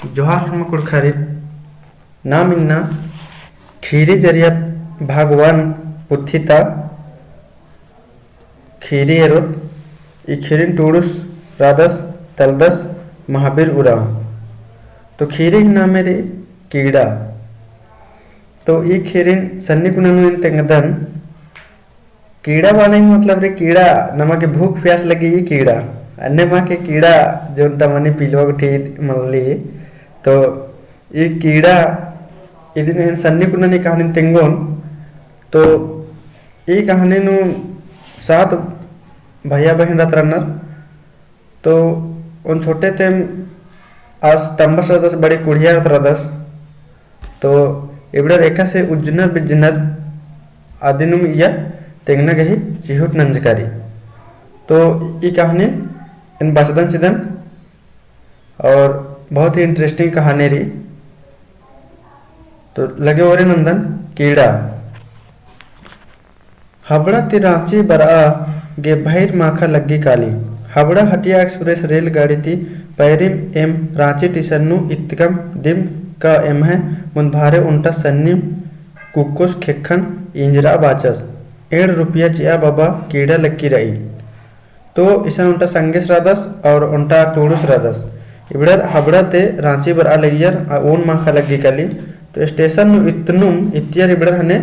जोहार मकुड़खारी नाम इन्ना खीरी जरियत भागवान पुथिता खीरी एरोत इखिरिन टूडुस रादस तलदस महाबीर उरा। तो खीरी ना मेरी कीड़ा तो ई खीरिन सन्नी कुननु इन तेंगदन कीड़ा वाले मतलब रे कीड़ा नमा के भूख प्यास लगी ये कीड़ा अन्य माँ के कीड़ा जो तमनी पिलवा उठी मल्ली। तो ये कीड़ा इदिन सन्नी कुननी कहानी तेंगोन। तो ये कहानी नु 7 भैया बहन रात रनर। तो उन छोटे थे आज तंबस रदस बड़ी कुड़िया रदस। तो इबड़र एका से उज्जनर बिज्जनर आदिनुम या तेंगना गही चिहुट नंजकारी। तो ये कहानी इन बसदन सिदन और बहुत ही इंटरेस्टिंग कहानी रही। तो लगे और नंदन कीड़ा हावड़ा ती रांची बरा गे भैर माखा लग्गी काली। हावड़ा हटिया एक्सप्रेस रेलगाड़ी ती पैरिम एम रांची टिसन्नु इत्तिकम दिम का एम है मुंभारे उल्टा सन्नी कुकुस खेखन इंजरा बाचस 1 रुपया चिया बाबा कीड़ा लक्की रही। तो इसन उल्टा संगेश रादस और उल्टा टूडुस रादस इबड़र हावड़ा ते रांची बर आलैयर ओन माखा लग्गी काली। तो स्टेशन नु इतनुम इतियर इबड़र हने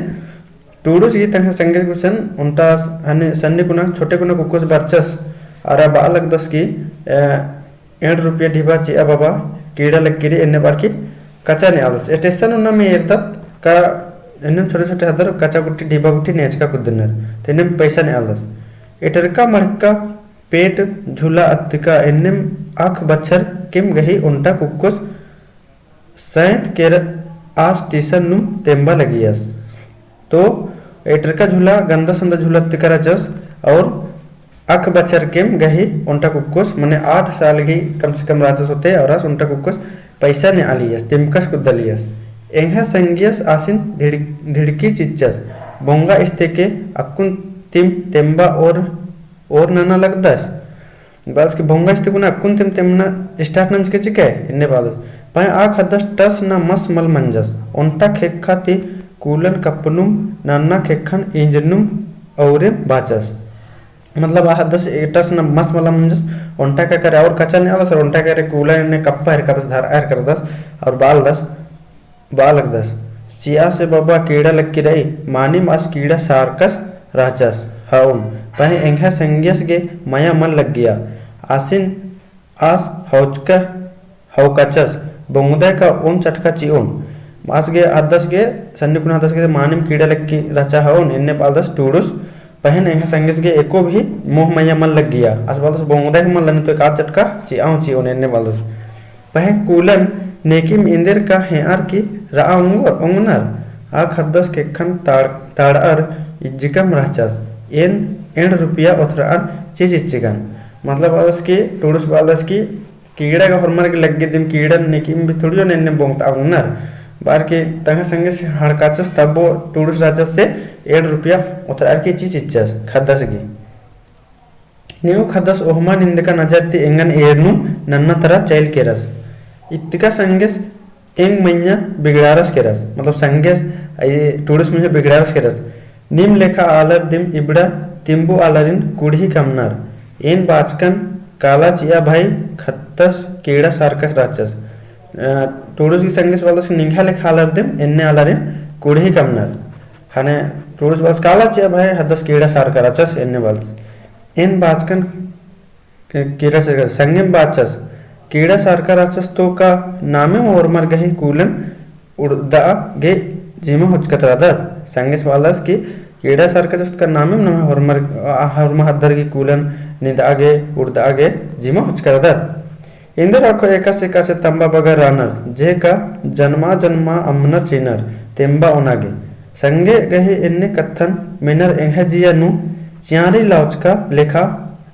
टूडुस की तंग संगेश कुसन उल्टा हने सन्नी कुना छोटे कुना कुकुस बरचस आरा बालक दस की 1 रुपया ढिबा चिया बाबा कीड़ा लक्की रे एन्ने बार की कच्चा ने आदस स्टेशन उन्ना में एरदत का इन्हें छोटे छोटे हदर कच्चा गुट्टी ढिबा गुट्टी नेचका कुदनर तो इन्हें पैसा ने आदस इटरका मड़का पेट झूला अत्तिका इन्हें आँख बच्छर किम गही उल्टा कुकुस सैत केर आज टीसन नुम तेंबा लगियस। तो इटरका झूला गंदा संदा झूला अत्तिका रचस और आँख बच्छर किम गही उल्टा कुकुस मने 8 साल की कम से कम राचस होते और आज उल्टा कुकुस पैसा ने आलियस तिमकस कुदलियस एंहा संगियस आसिन धिड़की चिच्चस बोंगा इस्ते के अक्कुन तिम तेंबा और नाना लगदस बाल्स के बोंगा इस्ते कुना अक्कुन तिम तेमना स्टार्ट नंच के चिके इन्ने बाल्स पाए आख हदस टस ना मस मल मंजस उन्टा खेखा ती कूलन कपनुम नाना खेखन इंजनुम औरे बाचस। मतलब आ हदस टस ना मस मल मंजस उन्टा का करे और कच्चा ने आलस और उन्टा करे कूला ने कप्पा हर करदस धार एर करदस और बालक दस चिया से बाबा कीड़ा लक्की रही मानी मास कीड़ा सारकस राचस हाउन पहे एंघा संग्यस गे माया मन लग गया आसिन आस हौचका हौकचस बोंगदे का ओम चटका चियोन मास गे आदस गे सन्नी कुना आदस गे मानिम कीड़ा लक्की रचा हाउन इन्ने पालदस टूडुस पहन एंघा संग्यस गे एको भी मोह माया मन लग गया आस पालदस बोंगदे के मन लने तो का चटका चियोन इन्ने पालदस पहे कूलन नेकिम इंदिर का हेआर की रा उंगनर आ खद्दस के खन ताड़र इज्जिकम रहचस 1 रुपया उथरान चीज इच्चिगन। मतलब आदस की टूडुस बालदस की कीड़ा का हरमर के लग दिम कीड़ा नेकिम भी थोड़ी ने बोंगता उंगनर बार के तंग संगे से हड़काचस तबो टूडुस राचस से 1 रुपया उथरार की चीज इच्चस खद्दस की न्यू खद्दस ओहमा निंदका नजर ती एंगन एरनु नन्ना तरह चैल के रस इत्तिका संगेस एंग मैया बिगड़ारस के रस। मतलब संगेस ये टूडुस में बिगड़ारस के रस निम लेखा आलर दिम इबड़ा तिम्बु आलरिन कुड़ी कमनर एन बाचकन काला चिया भाई खत्तस कीड़ा सारकस राचस टूडुस की संगेस वाला से निंघा लेखा आलर दिम एन्ने आलरिन कुड़ी कमनर हने टूडुस वाला काला चिया भाई हदस कीड़ा सारका राचस एन्ने वाला एन बाचकन कीड़ा से संगेम बाचस कीड़ा सारका राचस तो का नामे और मर गही कूलन उड़दा गे जीमा हुचकत रादर संगेस वालस की कीड़ा सारका जस का नामे नमे हरम हदर की कूलन निदा गे उड़दा गे जीमा हुचकत रादर इंदर आखो एका से तंबा बगर रानर जे का जन्मा अमनर चिनर तेंबा ओनागे संगे गही इन्ने कथन मिनर एंहा जिया नु चियारी लाउचका लेखा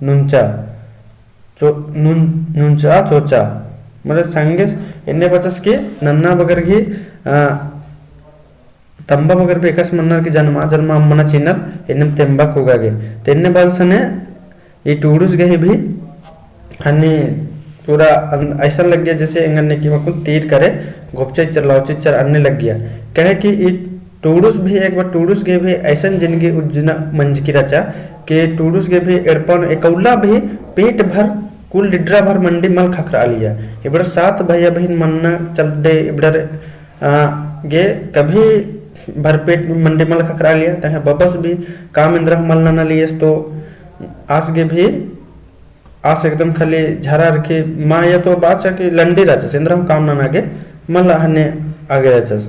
नुंचा नुंचा चोचा। मतलब संगेस इन्ने बचस की नन्ना बगर की तंबा बगर पे एकस मन्नर की जन्मा अम्मना चिन्नर इन्ने तेंबा कोगागे तेन्ने बालसने ये टूडुस गही भी हन्नी पूरा ऐसा लग गया जैसे एंगन ने कि मकुन तीर करे घोपचे चर अन्य लग गया। कहे कि टूडूस भी एक बार टूडूस के भी ऐसा जिंदगी उज्जना मंज की रचा कि टूडूस के भी एड़पन एकौला भी पेट भर कुल लिड्रा भर मंडी मल खखरा लिया। इबड़ 7 भैया बहन मन्ना चल दे इबड़ गे कभी भरपेट मंडी मल खखरा लिया तहे बबस भी काम इंद्र मल ना लियस तो आस गे भी आस एकदम खाली झरा रखे माँ या तो बात कि लंडी रचस इंद्र काम ना गे मल हने आगे रचस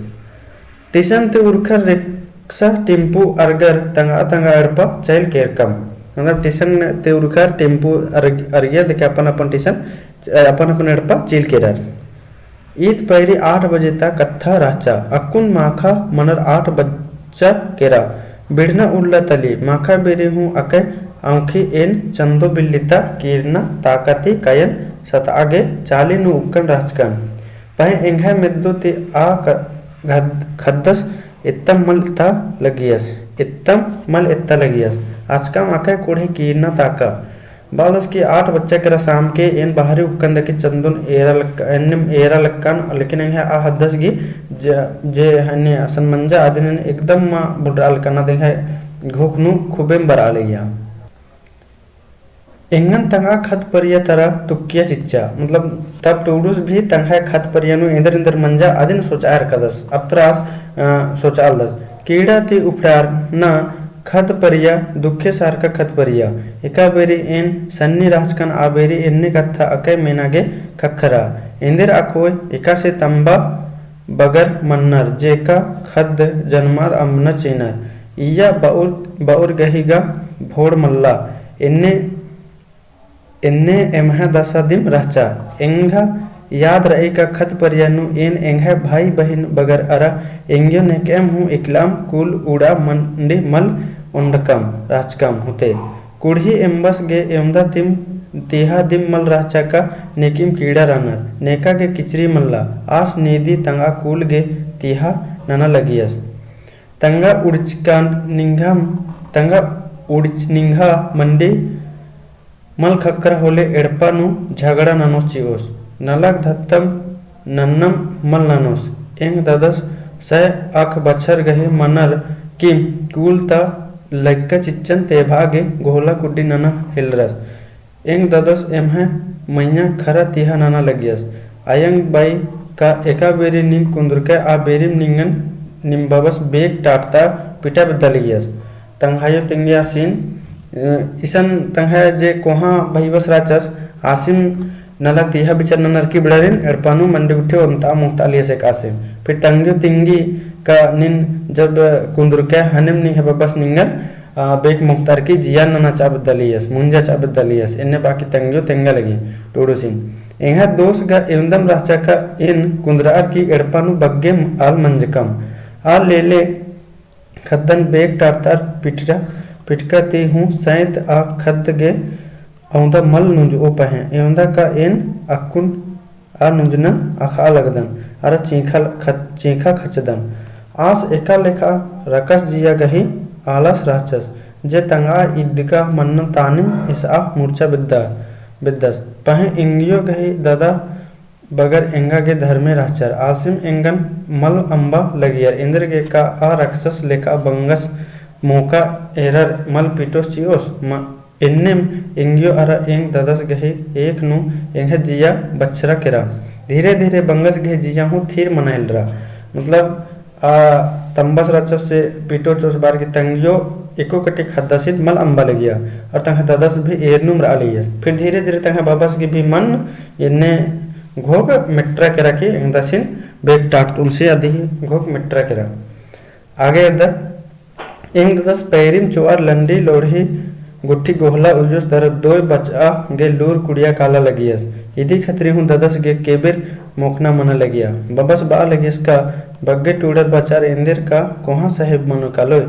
टिशन ते उर्खर रिक्शा टेम्पू अरगर तंगा तंगा अड़पा चल केर कम मतलब टिशन ते उर्खर टेम्पू अरगिया देखे अपन अपन टिशन अपन अपन अड़पा चिल केरर ईद पैरी 8 बजे तक कत्था राचा अकुन माखा मनर 8 बच्चा केरा बिड़ना उल्ला तली माखा बेरी हूँ अके आँखी एन चंदो बिल्लिता कीरना ताकती कयन सत आगे चाली नु उक्कन राजकन पहे एंघा मेदो ते आ खद्दस इत्तम मल ता लगियस इत्तम मल इत्ता लगियस आज का माका कोढ़े कीरना ताका बालस की 8 बच्चा करा शाम के एन बाहरी उक्कन दके चंदन एरा लक्कन लेकिन आ हद्दस गी जे हने असन मंजा आदिन एकदम मा बुडराल कना देखा घोकनु खूबे बरा लिया एंगन तंगा खत परिया तरह तुक्किया चिच्चा मतलब तब टूडूस भी तंगा खत परिया नु इंदर इंदर मंजा आदिन सोचार कदस अब त्रास सोचाल दस कीड़ा ती उपडार ना खत परिया दुखे सारका खत परिया एका बेरी एन सन्नी राजकन आबेरी एन्ने कथा अके मेनागे खखरा इंदिर अकोय एका से तंबा बगर मन्नर जेका खद जन्मार अमन चीनर इया बाउर गहिगा भोड़ मल्ला इन्ने एमहा दसा दिन रहचा एंघा याद रहे का खत परियानु एन एंघा भाई बहन बगर अरा एंग्यो ने केम हूँ इकलाम कुल उड़ा मंडी मल उंडकम राजकम होते कुड़ी एम्बस गे एमदा तिम तिहा दिम मल राचा का नेकिम कीड़ा रानर नेका के किचरी मल्ला आस नीदी तंगा कुल गे तिहा नना लगियस तंगा उड़च निंघा मंडी मल खक्कर होले एड़पानु झगड़ा ननोस चिओस नलक धत्तम नन्नम मल ननोस एंग ददस सह आख बछर गहे मनर किम कूलता लग्गा चिच्चन ते भागे गोला कुड्डी नना हिलरस एंग ददस एमहे मैया खरा तिहा नना लगियस आयंग बाई का एका बेरी नीम कुंदुरके आ बेरी निंगन निम्बबस बेग टाटता पिटा बदलियस तंघायो तिंगिया सीन इसन तंघा जे कोहा भईबस राचस आसिम नला तिहा बिचर ननरकी बिड़ारिन एड़पानु मंडी उठे उनता मुक्ता लिए से कासे फिर तंगियो तिंगी का निन जब कुंदुरके हनिम नि बस निंगन बेक मुक्तार की जिया नना चाब दलियस मुंजा चाब दलियस इन्ने बाकी तंगियो तेंगा लगी टोडो सिंह एंगा दोस गा एवंदम राचा का इन कुंदरार की एड़पानु बग्गे आल मंजकम आल लेले खद्दन बेक टापतार पिटका ती हूँ सैत आ खद गे औंदा मल नुंज ओ पहे एवंदा का एन अकुन आ नुंजना अखा लगदन अर चीखा खचदन आस एका लेखा रकस जिया गही आलस राचस जे तंगा इद्दिका मन्न तानिम इसा मूर्छा बिद्दस पहे इंगियो गही दादा बगर एंगा के धर्मे राचर आसिम एंगन मल अंबा लगियर इंद्र के का आ रक्षस लेखा बंगस मोका एरर मल पिटोस चियोस इन्नेम इंगियो अरा एंग ददस गहे एक नु एंग जिया बच्चरा केरा धीरे धीरे बंगस गहे जिया हूँ थीर मनाइल रहा मतलब तंबस रचस से पीटो चोस बार की तंगियो एको कटे खद्दसित मल अंबा लगिया और तंग ददस भी एरनुम रा लियस फिर धीरे धीरे तंग बाबस की भी मन इन्ने घोक मिट्रा केरा की एंग दसिन बेग टाट तुमसे आदि घोक मिट्रा केरा आगे इधर एंग ददस पैरिम चोर लंडी लोढ़ी गुट्ठी गोहला उजुस तरफ दो बचा गे लूर कुड़िया काला लगियस इदी खतरी हूँ ददस गे केबिर मोकना मना लगिया बबस बा लगियस का बग्गे टूड़त बचार इंदिर का कोहा साहेब मनो कालो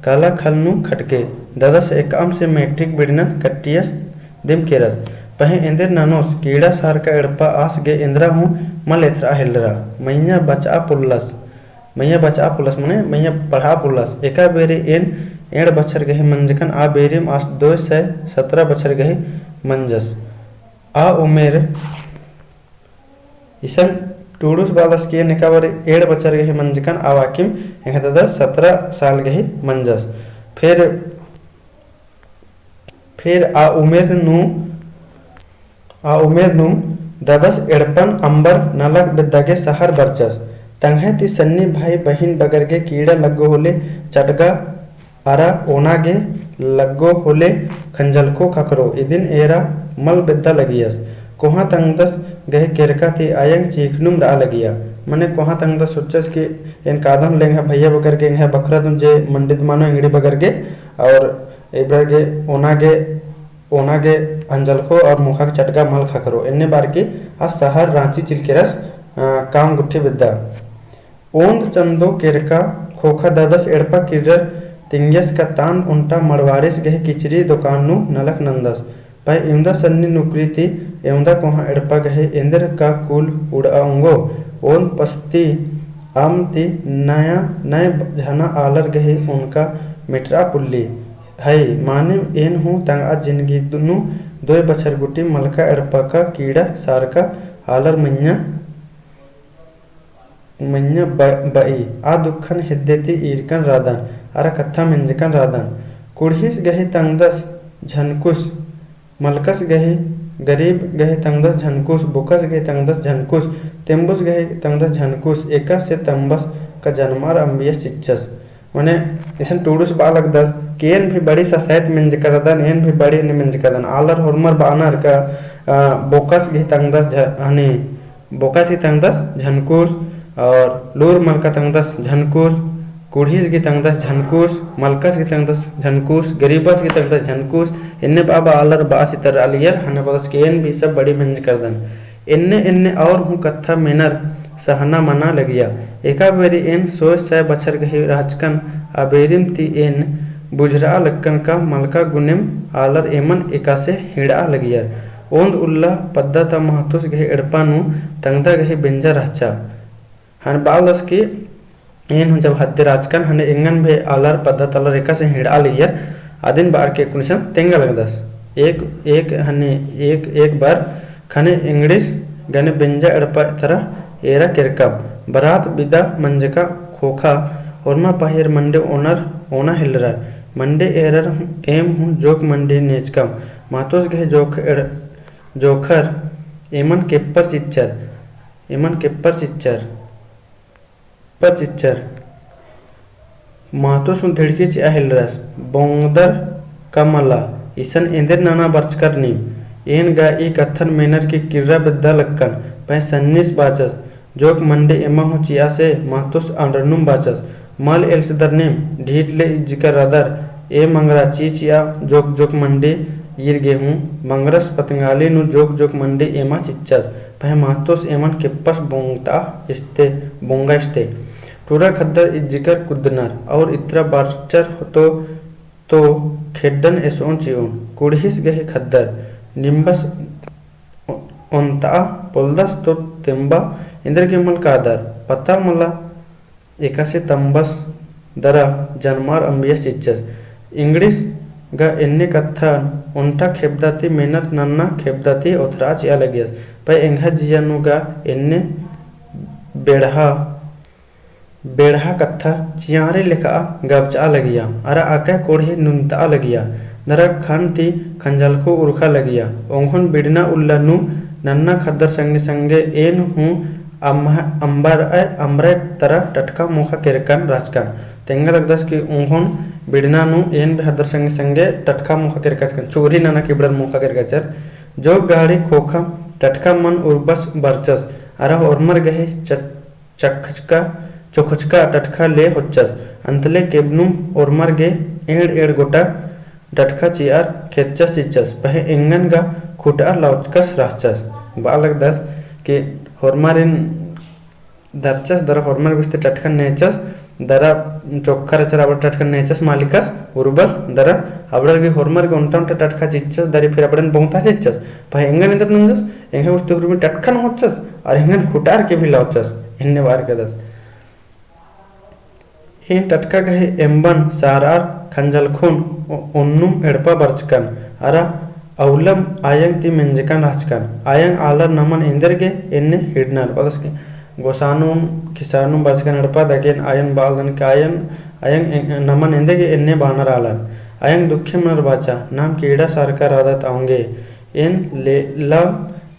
काला खलनु खटके ददस एकाम से मैट्रिक बिड़ना कट्टियस दिम केरस पहे इंदिर नानोस कीड़ा सार का एड़पा आस गे इंद्रा हूँ मल एथरा हिलरा मैया बचा पुल्लस मने मैया पढ़ा पुल्लस एका बेरी एन 8 बछर गहे मंजकन आ बेरिम आस 2 से 17 बछर गहे मंजस आ उमेर इसन टूडूस बालस के निकावर 7 बचर गही मंजकन आवाकिम एंगदा 17 साल गही मंजस फिर आ उमेर नु दबस एड़पन अंबर नलक बिद्दागे सहर बरचस तंगे ती सन्नी भाई बहिन बगरगे कीड़ा लग्गो होले चटगा अरा ओनागे लग्गो होले खंजलको खकरो इदिन एरा मल बिद्दा लगियस कोहा तंगदस गहे केरका ती आयंग चीखनुम रा लगिया मने कोहा तंगदस सोचस कि इन कादम लेंगे भैया बगरगे इंगे बकरा तुम जे मंडित मानो इंगड़ी बगरगे और एबरगे ओनागे अंजलको और मुखा चटगा मल खकरो इन्ने बार की आ शहर रांची चिलकेरस काम गुट्ठी बिद्दा ओंद चंदो केरका खोखा ददस एड़पा किरर तिंगस का तान उल्टा मड़वारिस गहे किचरी दुकान नु नलक नंदस भाई इमदा सन्नी नुकरी थी एमदा कोहा एड़पा गहे इंदर का कुल उड़ाऊंगो ओन पस्ती आम ती नया नए झना आलर गहे उनका मिटरा पुल्ली हाई माने एन हूँ तंगा जिंदगी दुनु 2 बछर गुटी मलका एड़पा का कीड़ा सार का आलर मन्या बई आ दुखन हिद्देती ईरकन रादन अरा कत्था मिंजकन रादन कुड़हिस गहे तंगदस झनकुस मलकस गहे गरीब गहे तंगदस झनकुस बुकस गहे तंगदस झनकुस तेम्बुस गहे तंगदस झनकुस एका से तंबस का जन्मार अंबियस चिच्चस मने इसन टूडुस बालक दस केन भी बड़ी ससैत मिंज करदन एन भी बड़ी नि मिंज करदन आलर होरमर बानर का बोकस गहे तंगदस हनी बोकस गहे तंगदस झनकुस और लूर मलका तंगदस झनकुस कुड़ीस की तंगदस झनकुस मलकस की तंगदस झनकुस गरीबस की तंगदस झनकुस इन्ने बाबा आलर बास इतर अलियर हने बदस केन भी सब बड़ी मिंज करदन इन्ने और हूँ कत्था मेनर सहना मना लगिया एका बेरी एन 100 बछर गही राजकन अबेरिम ती एन बुझरा लक्कन का मलका गुनेम आलर एमन एका से हिड़ा लगिया ओंद उल्ला पद्दता महतुस गही एड़पानु तंगदा गही बिंजा रहचा हन बालस की एन जब हद्दे राजकन हने इंगन भे आलर पद्धत आलर एका से हिड़ा लियर आदिन बार के कुनिशन तेंगा लगदस एक बार खने इंग्लिश गने बिंजा एड़पा तरह एरा किरकब बरात बिदा मंजका खोखा ओरमा पाहिर मंडे ओना हिलरा मंडे एरर एम हूँ जोक मंडे नेचकम मातोस गहे जोखर एमन केपर चिच्चर मातोस हूँ धिड़की चिया हिलरस बोंगदर कमला इसन इंदर नाना बर्चकर नीम एन गा ई कत्थन मेनर की किर्रा बिद्दा लक्कन पह सन्निस बाचस जोक मंडे एमा हो चिया से मातुस अंडरनुम बाचस मल एल्सदर नेम ढीट ले जिकर रदर ए मंगरा चिया जोक मंडे ईर गेहूं मंगरस पतंगाली नु जोक मंडे एमा चिच्चस पह मातुस एमन केप्पस बोंगा इस्ते टूरा खद्दर इजिकर कुदनर और इतरा बारचर तो खेड्डन एसोन चियोन कुड़हिस गहे खद्दर निम्बस ओंता पोल्दस तो तेंबा इंद्र के मल कादर पता मला एका से तंबस दरा जनमार अंबियस चिच्चस इंग्लिश गा एन्ने कत्थन उन्टा खेबदाती मेहनत नन्ना खेबदाती ओथरा चिया लगियस पे एंघा जियानु गा एन्ने बेढ़ा कत्था चियारे लेखा गबचा लगिया अरा आका कोढ़े नुनता लगिया नरा खंती खंजल को उर्खा लगिया ओंघन बिड़ना उल्लनु नन्ना खद्दर संगे एन हूँ अम्बर तरह टटका मुखा किरकन राजकन तेंगा लगदस कि ओंघन बिड़ना नु एन भी हद्दर संगे टटका मुखा किरकन चोरी नाना किबड़न मुखा किरकचर जो गाड़ी खोखा टटका मन उर्बस बरचस अरा ओरमर गहे चोखचका टटका ले होचस अंतले केबनुम ओरमर गे एड़ गोटा डटका चियार खेचस चिचस पहे इंगन गा खुटा लौचकस रहचस बालक दस के होरमारिन दरचस दर होरमार गुस्ते टटकन नेचस दरा चोखर चराबर टटकन नेचस मालिकस उर्बस दरा अबड़र गे होरमार गे उंटा टटका चिचस दरी फिर अबड़न बोंगता चिचस पहे इंगन इंदर नंजस इंगे गुस्ते हुरमी टटकन होचस और इंगन खुटार के भी लौचस इन्ने बार के दस इन टटका गहे एम्बन सारार खंजल खून उन्नुम एड़पा बर्चकन अरा Aulam ayang ti menjekan rachkan. Ayang alar naman enderge enne hidnar. Balaske gosanum kisanum barchkan edpa dagen ayang baldan ka ayang naman endege enne banar alar. Ayang dukhe manar bacha nam कीड़ा सारखा राहत आऊंगे इन लेला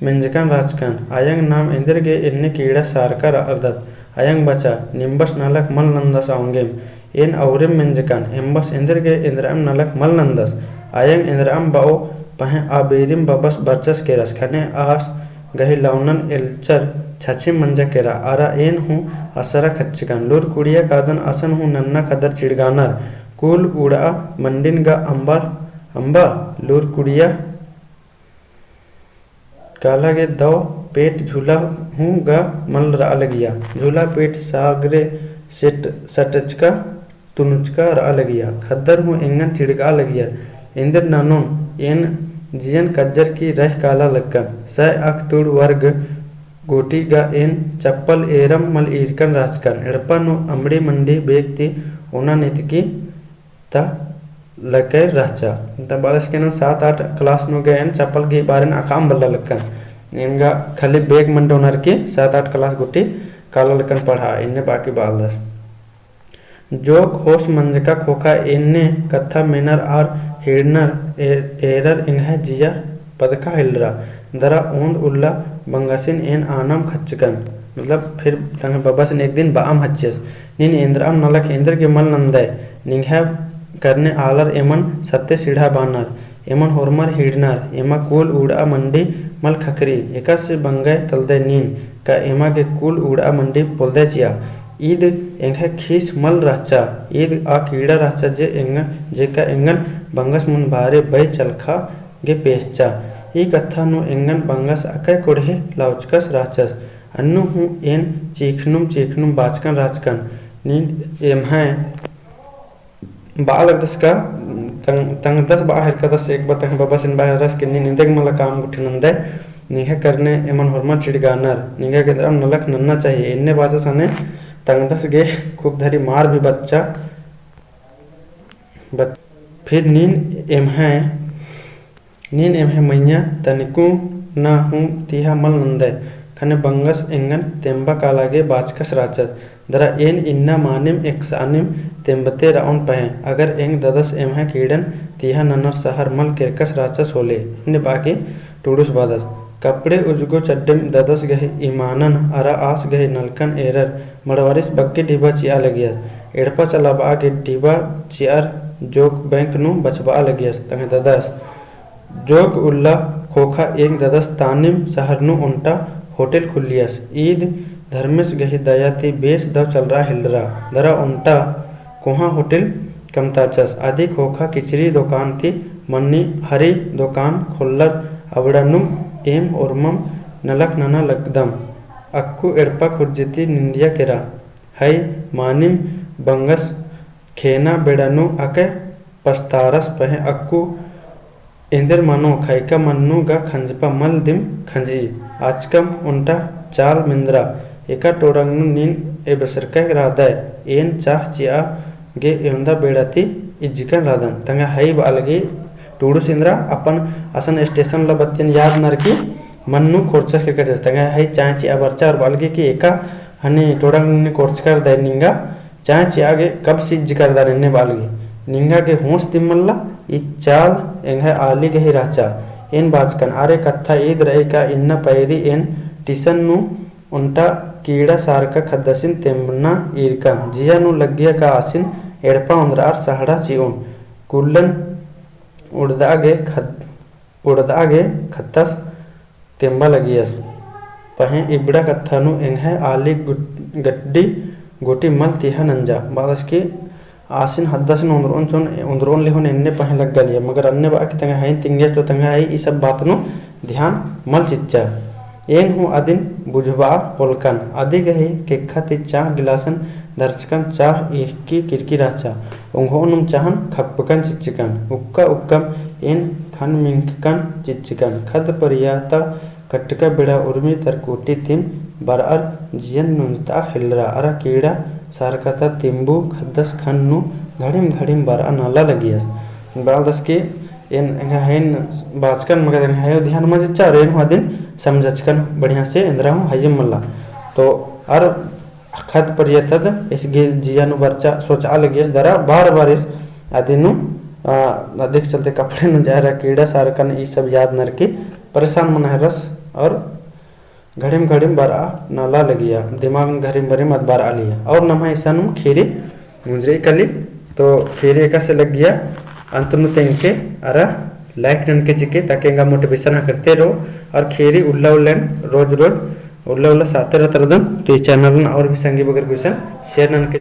menjekan rachkan. Ayang nam enderge enne कीड़ा सारखा राहत. Ayang baca nimbas nalak mal nandas aungem en aurem menjekan embas enderge endram nalak mal nandas. Ayang endram bao pahe aberim babas barchas keras khane as gahi launan elchar छाछी मंजा केरा आरा N हूँ असरा खच्चिकन लूर कुड़िया कादन असन हूँ नन्ना कदर चिड़गानर कुल उड़ा मंडिन गा अंबा लूर कुड़िया काला गे दो पेट झूला हूँ गा मल रा लगिया झूला पेट सागरे सटचका तुनुचका रा लगिया खद्दर हूँ एंगन चिड़गा लगिया इंदर नानों एन जियन कज्जर की रह काला लक्कन सय अक तुड़ वर्ग गोटी गा एन चप्पल एरम मल ईरकन राजकन एड़पनु अमड़ी मंडी बेगती ओना नितकी ता लके राचा ता बालस के न 7-8 क्लास नु गए एन चप्पल के बारे आकाम बल्ला लक्कन इनगा खाली बेग मंडे ओनर की 7-8 क्लास गोटी काला लक्कन पढ़ा इन्ने बाकी बालदस जोक होश मंजका खोखा इन्ने कथा मेनर आर हिडनर एरर इन्हे जिया पदका हिलरा दरा ऊंद उल्ला बंगासिन एन आनम खच्चकन मतलब फिर तंग बबासन एक दिन बाम हच्चस निन इंद्राम नलक इंद्र के मल नंदय निंघा करने आलर एमन सत्य सीढ़ा बानर एमन होरमर हिडनर एमा कुल उड़ा मंडी मल खकरी एका से बंगय तलदे नीन का एमा के कुल उड़ा मंडी पोलदे चिया ईद एंगे खीस मल राचा ईद आ कीड़ा राचा जे का एंगन बंगस मुन भारे बै चलखा गे पेस्चा ई कथा नु एंगन बंगस अकै कोढ़े लाउचकस राचस अन्नु हूँ एन चीखनुम बाचकन राचकन नीन एम है बाल दस का तंग 10 बाहर का 10 एक बात बाबा सिन बाहर रस के नी निंदक मला काम गुठी नंदे निहे करने एमन हरमत चिड़गानर निगे के तरफ नलक नन्ना चाहिए इन्ने बाजा सने तंग 10 गे खूब धरी मार भी बच्चा फिर नीन एम है मैया तनिकु ना हूँ तिहा मल नंदे खने बंगस एंगन तेंबा कालागे बाचकस राचत दरा एन इन्ना मानिम एक्सानिम तेंबते राउन पहे अगर एंग ददस एम है कीड़न तिहा ननर सहर मल किरकस राचस होले इन्ने बाकी टूडुस बादस कपड़े उजगो चड्डम ददस गहे ईमानन अरा आस गहे नलकन एरर मड़वारिस बक्के डिबा चिया लगियस एड़पा चला बागे डिबा चियार जोक बैंक नु बचबा लगियस तंग ददस जोग उल्ला खोखा एक ददस तानिम सहरनु उन्टा होटल खुलियस ईद धर्मेश गही दयाती बेस दव चल रहा हिलरा दरा उन्टा कोहा होटल कमताचस आदि खोखा किचरी दुकान थी मन्नी हरी दुकान खुल्लर अवड़नुम एम उर्मम नलक नना लगदम अक्कू एड़पा खुर्जिती निंदिया केरा हई मानिम बंगस खेना बेड़नु अके पस्तारस पहे अक्कू इंदर मनो खैका मन्नु गा खंजपा मल दिम खंजी आजकम उन्टा चाल मिंद्रा एका टोरंगनु नीन ए बसरका रादाय एन चाह चिया गे एंदा बेड़ाती इज्जिकन रादन तंगा हई बालगी टूडू सिंद्रा अपन असन स्टेशन ला बत्तियन याद नरकी मन्नु खोरचस के कचस तंगा हई चाह चिया बर्चा और बालगी की एका हनी टोरंग ने कोर्च कर दे निंगा चाह चिया गे कब सिज्ज कर दा ने बालगी निंगा के होंस तिमल्ला ई चाल एंगे आली गही राचा एन बाचकन आरे कथा ईद रहे का इन्ना पैरी एन टिसन नु उन्टा कीड़ा सारका खदसिन तेमना ईरका जिया नु लगिया का आसिन एड़पा उंदरार सहड़ा चिउन कुल्लन उड़दागे खत्तस तेंबा लगियस पहे इबड़ा कथा नु एंगे आली गड्डी गोटी मल तिहा नंजा बादस की आसिन हद्दासिन उंदरोन लेहुन इन्ने पहे लग गलिया मगर अन्य बाकी तंगा है तिंगेस तो तंगा है ई सब बात नु ध्यान मल चिच्चा एन हूँ अदिन बुझवा पोलकन आदि गही केखा ति चाह गिलासन दर्चकन चाह इहकी किरकी राचा उंघोनुम चाहन खप्पकन चिच्चिकन उक्का उक्कम एन खन मिंककन चिच्चिकन खद परियाता कट्टका बेड़ा उर्मी तरकोटी तिम बरअर जियन नुनता हिलरा अरा कीड़ा सारकता तिम्बू खद्दस खन्नु घड़िम बरा नाला लगियस बालदस के इन बाचकन मगर है ध्यान में जच्चा रेन हुआ दिन समझचकन बढ़िया से इंद्रा हूँ हजम मल्ला तो और खत परियतद इस जियानु बच्चा सोचा लगी दरा बार बार इस आदिनु अधिक चलते कपड़े न जा रहा कीड़ा सारकन ये सब याद नर के परेशान मन है रस और घड़िम घड़िम बारा नाला लगिया दिमाग में घड़िम घड़िम मत बार आ लिया और नमा ऐसा नु खीरी मुंजरे कली तो खीरी एक से लग गया अंतनु तेंके अरा लाइक रन के जिके ताकि इंगा मोटिवेशन करते रहो और खीरी उल्ला उल्लन रोज रोज उल्ला उल्ला साथे रहते रहते तो ये चैनल और भी संगी बगर क्वेश्चन शेयर नन के